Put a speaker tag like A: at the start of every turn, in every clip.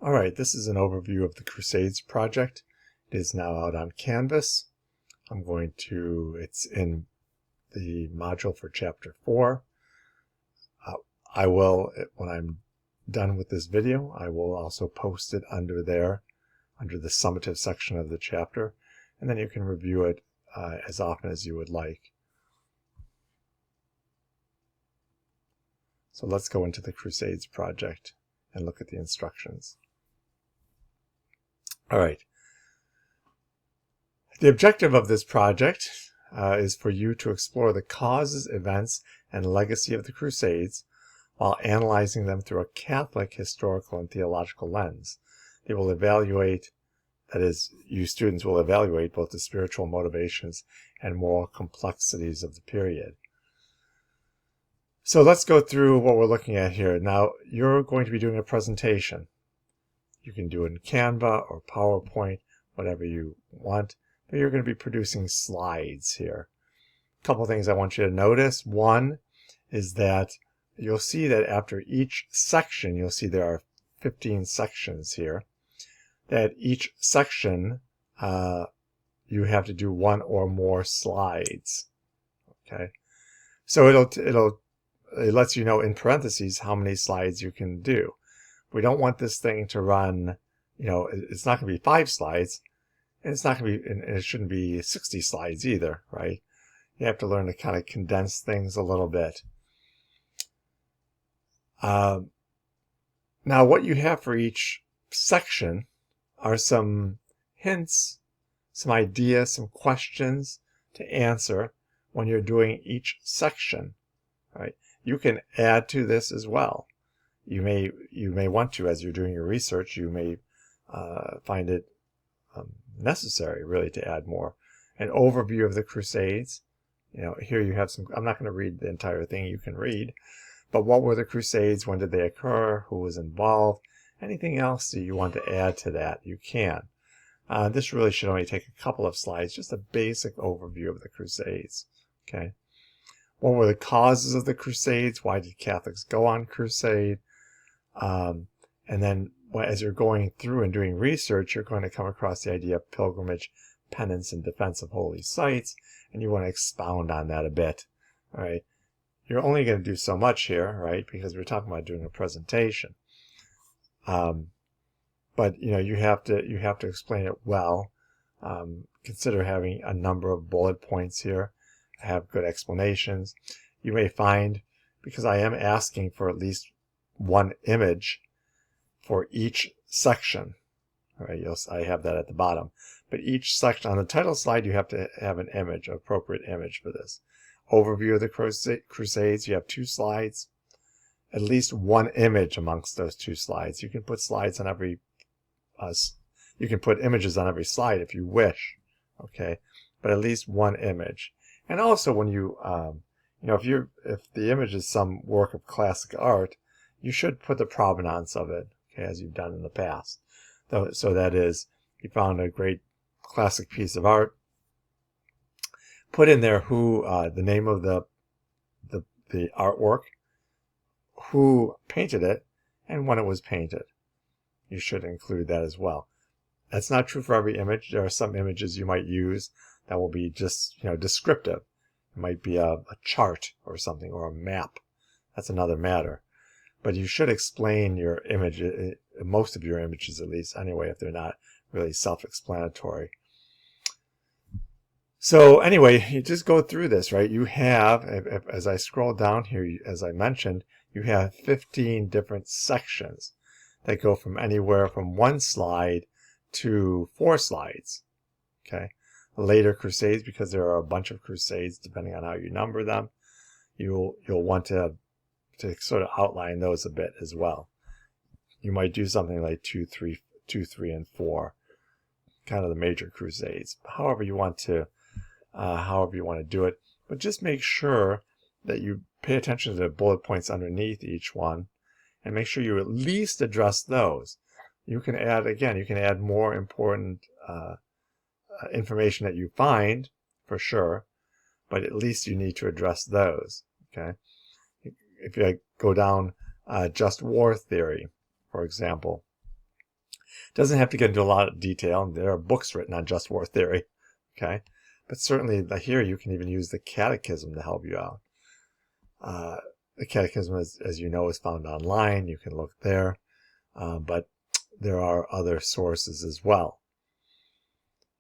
A: All right, this is an overview of the Crusades project. It is now out on Canvas. It's in the module for chapter 4. I will, when I'm done with this video, I will also post it under there, under the summative section of the chapter, and then you can review it as often as you would like. So let's go into the Crusades project and look at the instructions. All right. The objective of this project is for you to explore the causes, events, and legacy of the Crusades while analyzing them through a Catholic historical and theological lens. They will evaluate, that is, you students will evaluate both the spiritual motivations and moral complexities of the period. So let's go through what we're looking at here. Now, you're going to be doing a presentation. You can do it in Canva or PowerPoint, whatever you want. But you're going to be producing slides here. A couple things I want you to notice. One is that you'll see that after each section, you'll see there are 15 sections here. That each section, you have to do one or more slides. Okay, so it lets you know in parentheses how many slides you can do. We don't want this thing to run, it's not going to be 5 slides, and it's not going to be, and it shouldn't be 60 slides either, right? You have to learn to kind of condense things a little bit. Now, what you have for each section are some hints, some ideas, some questions to answer when you're doing each section, right? You can add to this as well. You may want to, as you're doing your research, you may find it necessary really to add more. An overview of the Crusades. Here you have some, I'm not going to read the entire thing, you can read, but what were the Crusades, when did they occur, who was involved, anything else that you want to add to that, you can. This really should only take a couple of slides, just a basic overview of the Crusades. Okay. What were the causes of the Crusades? Why did Catholics go on crusade? And then as you're going through and doing research, you're going to come across the idea of pilgrimage, penance, and defense of holy sites, and you want to expound on that a bit. All right. You're only going to do so much here, right? Because we're talking about doing a presentation. But you have to explain it well. Consider having a number of bullet points here. Have good explanations. You may find, because I am asking for at least one image for each section. All right, I have that at the bottom. But each section, on the title slide, you have to have an image, an appropriate image for this. Overview of the Crusades, you have 2 slides. At least one image amongst those 2 slides. You can put slides on every, you can put images on every slide if you wish. Okay, but at least one image. And also when you, if the image is some work of classic art, you should put the provenance of it, okay, as you've done in the past. So that is, you found a great classic piece of art, put in there who, the name of the artwork, who painted it, and when it was painted. You should include that as well. That's not true for every image. There are some images you might use that will be just, descriptive. It might be a chart or something, or a map. That's another matter. But you should explain your image, most of your images at least, anyway, if they're not really self-explanatory. So anyway, you just go through this, right? You have, as I scroll down here, as I mentioned, you have 15 different sections that go from anywhere from 1 slide to 4 slides. Okay. Later Crusades, because there are a bunch of Crusades, depending on how you number them, you'll want to sort of outline those a bit as well. You might do something like 2, 3, and 4, kind of the major Crusades. However you want to do it, but just make sure that you pay attention to the bullet points underneath each one, and make sure you at least address those. You can add more important information that you find, for sure, but at least you need to address those. Okay. If you go down just war theory, for example, Doesn't have to get into a lot of detail. There are books written on just war theory, okay? But certainly here you can even use the catechism to help you out. The catechism, as you know, is found online. You can look there, but there are other sources as well.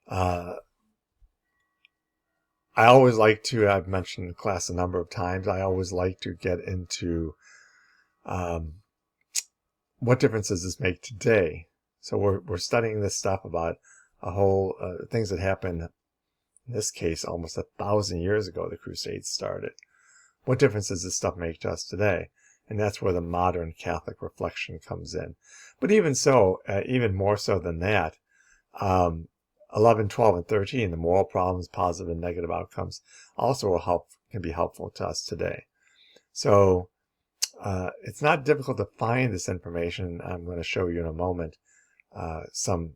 A: I always like to, I've mentioned in class a number of times, I always like to get into what difference does this make today? So we're studying this stuff about a whole things that happened, in this case, almost 1,000 years ago. The Crusades started. What difference does this stuff make to us today? And that's where the modern Catholic reflection comes in. But even so, even more so than that, 11, 12, and 13, the moral problems, positive and negative outcomes, also can be helpful to us today. So it's not difficult to find this information. I'm going to show you in a moment some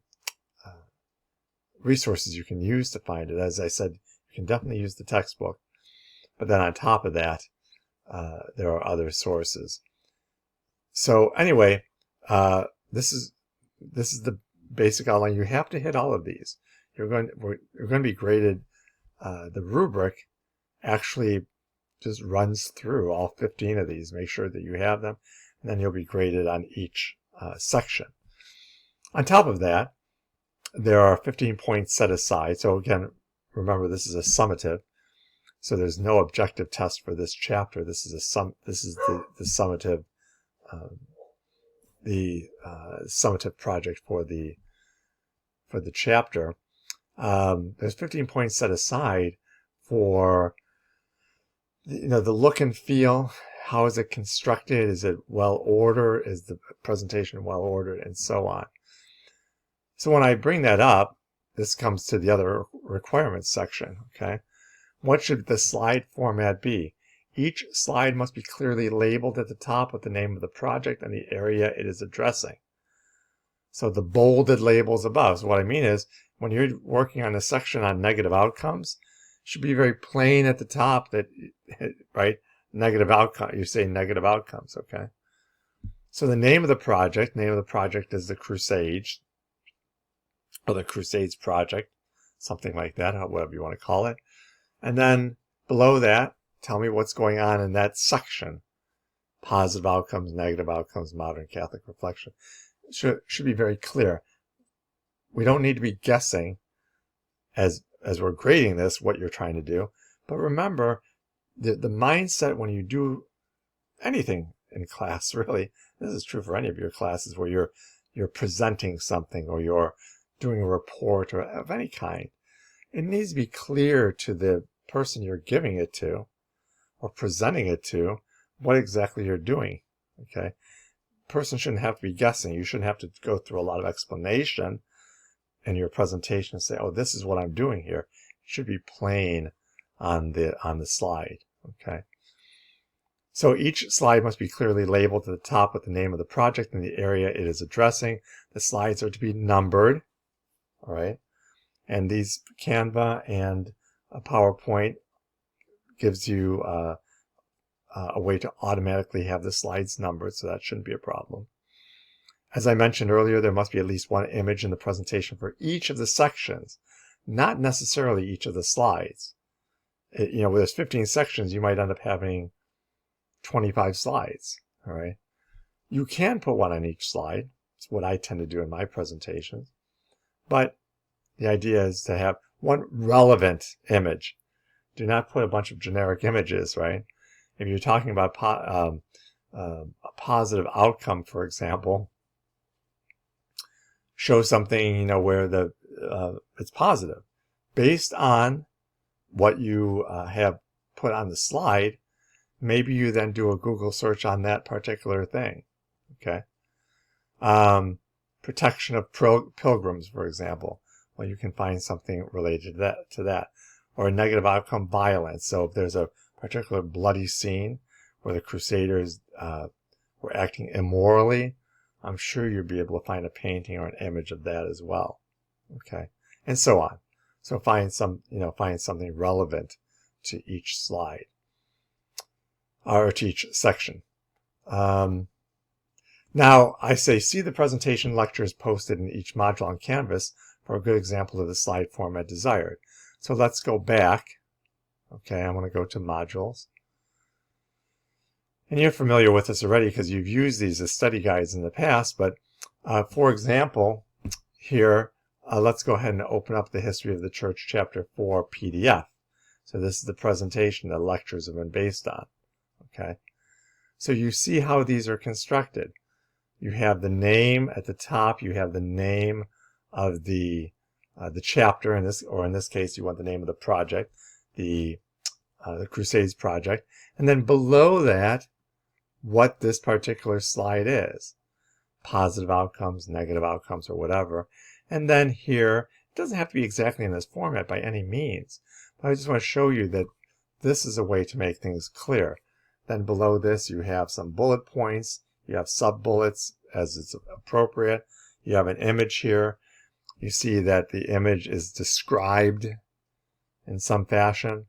A: resources you can use to find it. As I said, you can definitely use the textbook. But then on top of that, there are other sources. So anyway, this is the basic outline. You have to hit all of these. You're going to be graded. The rubric actually just runs through all 15 of these. Make sure that you have them, and then you'll be graded on each section. On top of that, there are 15 points set aside. So again, remember this is a summative. So there's no objective test for this chapter. This is the summative, summative project for the chapter. There's 15 points set aside for the look and feel. How is it constructed? Is it well ordered? Is the presentation well ordered? And so on. So when I bring that up, this comes to the other requirements section. Okay. What should the slide format be? Each slide must be clearly labeled at the top with the name of the project and the area it is addressing. So the bolded labels above. So what I mean is, when you're working on a section on negative outcomes, it should be very plain at the top that, right, negative outcome, you say negative outcomes, okay? So the name of the project is the Crusades, or the Crusades project, something like that, whatever you want to call it. And then below that, tell me what's going on in that section. Positive outcomes, negative outcomes, modern Catholic reflection. Should be very clear. We don't need to be guessing as we're grading this what you're trying to do. But remember, the mindset when you do anything in class, really, this is true for any of your classes where you're presenting something or you're doing a report or of any kind. It needs to be clear to the person you're giving it to or presenting it to what exactly you're doing. Okay, person shouldn't have to be guessing. You shouldn't have to go through a lot of explanation in your presentation and say, oh, this is what I'm doing here. It should be plain on the slide. Okay, so each slide must be clearly labeled at the top with the name of the project and the area it is addressing. The slides are to be numbered. All right, and these Canva and a PowerPoint gives you a way to automatically have the slides numbered, so that shouldn't be a problem. As I mentioned earlier, there must be at least one image in the presentation for each of the sections, not necessarily each of the slides. Where there's 15 sections, you might end up having 25 slides. All right, you can put one on each slide. It's what I tend to do in my presentations. But the idea is to have one relevant image. Do not put a bunch of generic images, right? If you're talking about a positive outcome, for example, show something, where it's positive. Based on what you have put on the slide, maybe you then do a Google search on that particular thing, okay? Protection of pilgrims, for example. Well, you can find something related to that. Or a negative outcome, violence. So if there's a particular bloody scene where the Crusaders were acting immorally, I'm sure you'll be able to find a painting or an image of that as well. Okay, and so on. So find something relevant to each slide or to each section. Now, I say, see the presentation lectures posted in each module on Canvas for a good example of the slide format desired. So let's go back. Okay, I'm going to go to modules. And you're familiar with this already because you've used these as study guides in the past. But for example, here, let's go ahead and open up the History of the Church Chapter 4 PDF. So this is the presentation the lectures have been based on. Okay, so you see how these are constructed. You have the name at the top. You have the name of the chapter in this, or in this case, you want the name of the project, the Crusades project, and then below that, what this particular slide is, positive outcomes, negative outcomes, or whatever. And then here, it doesn't have to be exactly in this format by any means, but I just want to show you that this is a way to make things clear. Then below this, you have some bullet points. You have sub-bullets as it's appropriate. You have an image here. You see that the image is described in some fashion.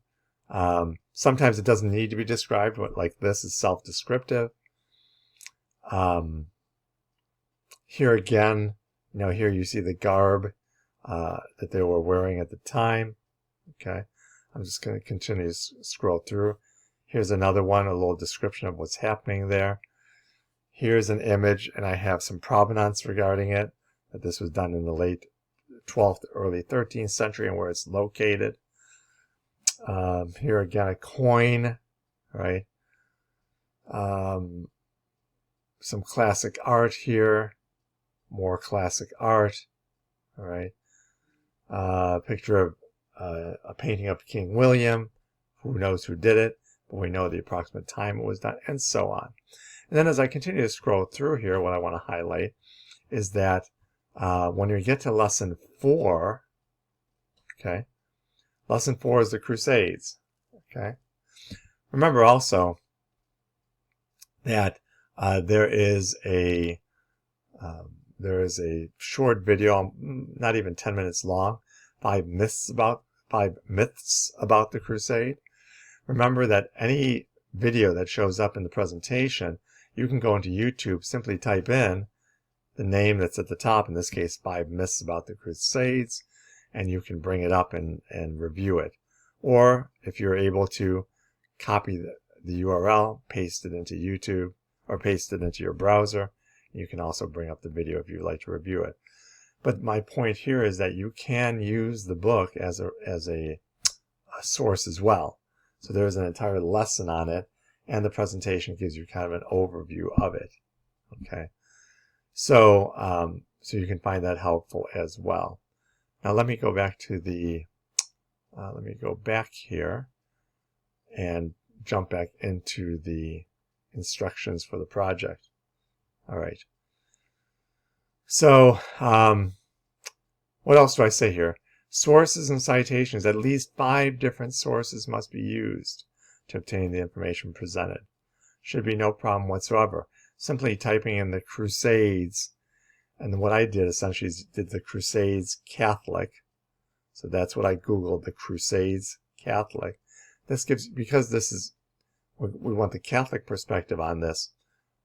A: Sometimes it doesn't need to be described, but like this is self-descriptive. Here again, here you see the garb that they were wearing at the time. Okay, I'm just going to continue to scroll through. Here's another one, a little description of what's happening there. Here's an image, and I have some provenance regarding it, that this was done in the late 12th, early 13th century, and where it's located. Here again, a coin, right? Some classic art here, more classic art, all right? Picture of a painting of King William. Who knows who did it, but we know the approximate time it was done, and so on. And then as I continue to scroll through here, what I want to highlight is that when you get to lesson 4, okay, lesson 4 is the Crusades, okay. Remember also that there is a short video, not even 10 minutes long, 5 myths about the Crusade. Remember that any video that shows up in the presentation, you can go into YouTube, simply type in the name that's at the top, in this case 5 myths about the Crusades, and you can bring it up and review it. Or if you're able to copy the URL, paste it into YouTube, or paste it into your browser, you can also bring up the video if you'd like to review it. But my point here is that you can use the book as a source as well. So there's an entire lesson on it, and the presentation gives you kind of an overview of it. Okay, so so you can find that helpful as well. Now let me go back to the let me go back here and jump back into the instructions for the project. All right. So what else do I say here? Sources and citations. At least 5 different sources must be used to obtain the information presented. Should be no problem whatsoever. Simply typing in the Crusades, and what I did essentially is did the Crusades Catholic. So that's what I Googled, the Crusades Catholic. This gives, because this is, we want the Catholic perspective on this,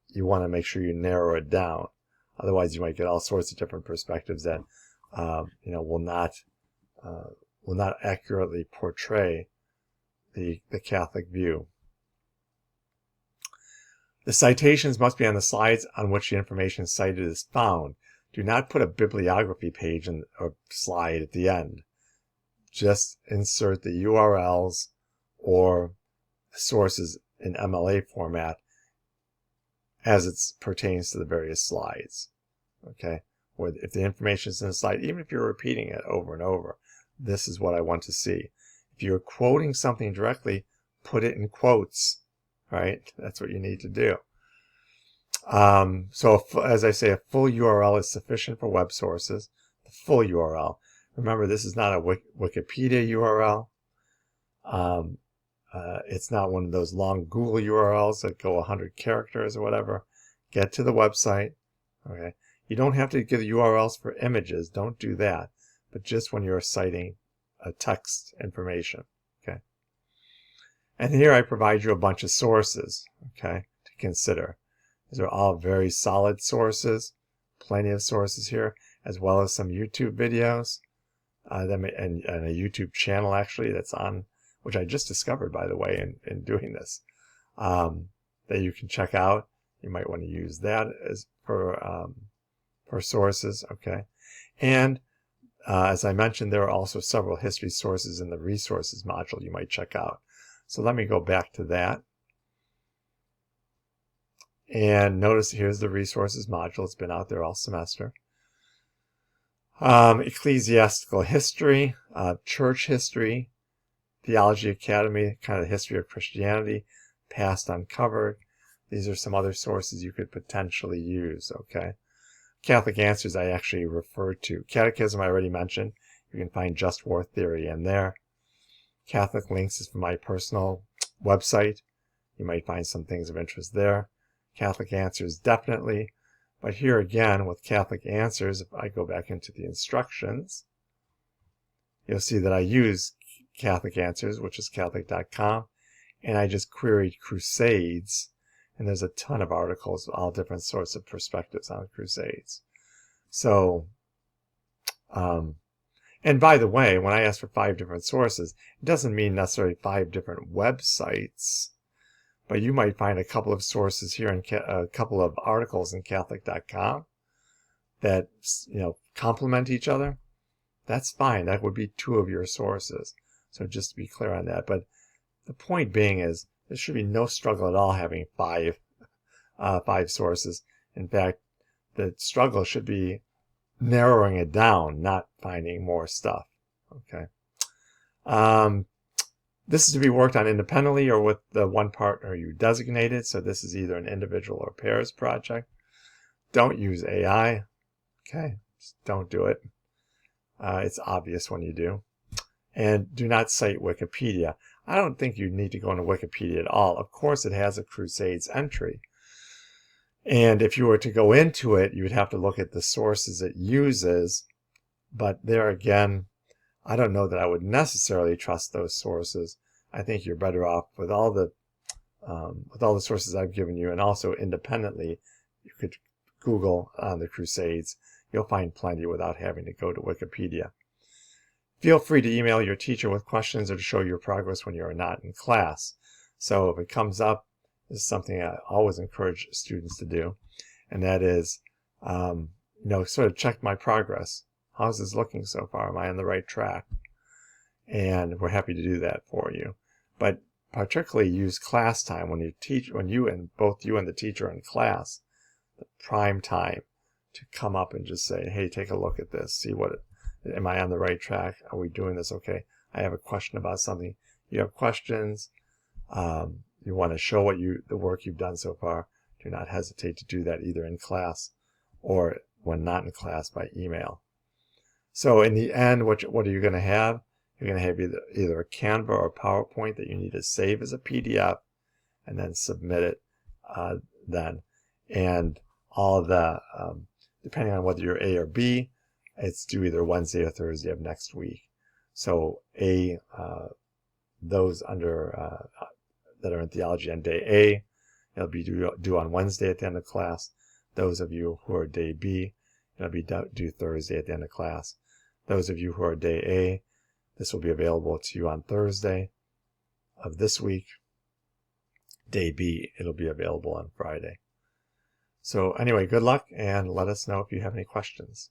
A: you want to make sure you narrow it down. Otherwise, you might get all sorts of different perspectives that will not accurately portray the Catholic view. The citations must be on the slides on which the information cited is found. Do not put a bibliography page or slide at the end. Just insert the URLs or sources in MLA format as it pertains to the various slides. Okay, or if the information is in a slide, even if you're repeating it over and over, this is what I want to see. If you're quoting something directly, put it in quotes, right? That's what you need to do. So as I say, a full URL is sufficient for web sources. The full URL. Remember, this is not a Wikipedia URL. It's not one of those long Google URLs that go 100 characters or whatever. Get to the website. Okay. You don't have to give URLs for images. Don't do that. But just when you're citing text information. Okay. And here I provide you a bunch of sources, okay, to consider. These are all very solid sources, plenty of sources here, as well as some YouTube videos, and a YouTube channel actually that's on, which I just discovered, by the way, in doing this, that you can check out. You might want to use that as for sources, okay? And as I mentioned, there are also several history sources in the resources module you might check out. So let me go back to that. And notice here's the resources module. It's been out there all semester. Ecclesiastical history, church history, theology academy, kind of the history of Christianity, past uncovered. These are some other sources you could potentially use, okay? Catholic Answers I actually referred to. Catechism I already mentioned. You can find Just War Theory in there. Catholic Links is from my personal website. You might find some things of interest there. Catholic Answers definitely. But here again with Catholic Answers, if I go back into the instructions, you'll see that I use Catholic Answers, which is Catholic.com, and I just queried Crusades. And there's a ton of articles, all different sorts of perspectives on Crusades. So, and by the way, when I ask for 5 different sources, it doesn't mean necessarily 5 different websites, but you might find a couple of sources here and a couple of articles in Catholic.com that, complement each other. That's fine. That would be 2 of your sources. So just to be clear on that. But the point being is, there should be no struggle at all having 5 sources. In fact, the struggle should be narrowing it down, not finding more stuff. Okay. This is to be worked on independently or with the one partner you designated. So this is either an individual or pairs project. Don't use AI. Okay. Just don't do it. It's obvious when you do. And do not cite Wikipedia. I don't think you need to go into Wikipedia at all. Of course, it has a Crusades entry. And if you were to go into it, you would have to look at the sources it uses. But there again, I don't know that I would necessarily trust those sources. I think you're better off with all the sources I've given you, and also independently, you could Google on the Crusades. You'll find plenty without having to go to Wikipedia. Feel free to email your teacher with questions or to show your progress when you are not in class. So if it comes up, this is something I always encourage students to do, and that is, sort of check my progress. How's this looking so far? Am I on the right track? And we're happy to do that for you. But particularly use class time when both you and the teacher are in class, the prime time to come up and just say, hey, take a look at this, see am I on the right track? Are we doing this okay? I have a question about something. You have questions. You want to show the work you've done so far. Do not hesitate to do that either in class or when not in class by email. So in the end, what are you going to have? You're going to have either a Canva or a PowerPoint that you need to save as a PDF and then submit it then. And all of the, depending on whether you're A or B, it's due either Wednesday or Thursday of next week. So those under that are in theology on day A, it'll be due on Wednesday at the end of class. Those of you who are day B, it'll be due Thursday at the end of class. Those of you who are day A, this will be available to you on Thursday of this week. Day B, it'll be available on Friday. So anyway, good luck, and let us know if you have any questions.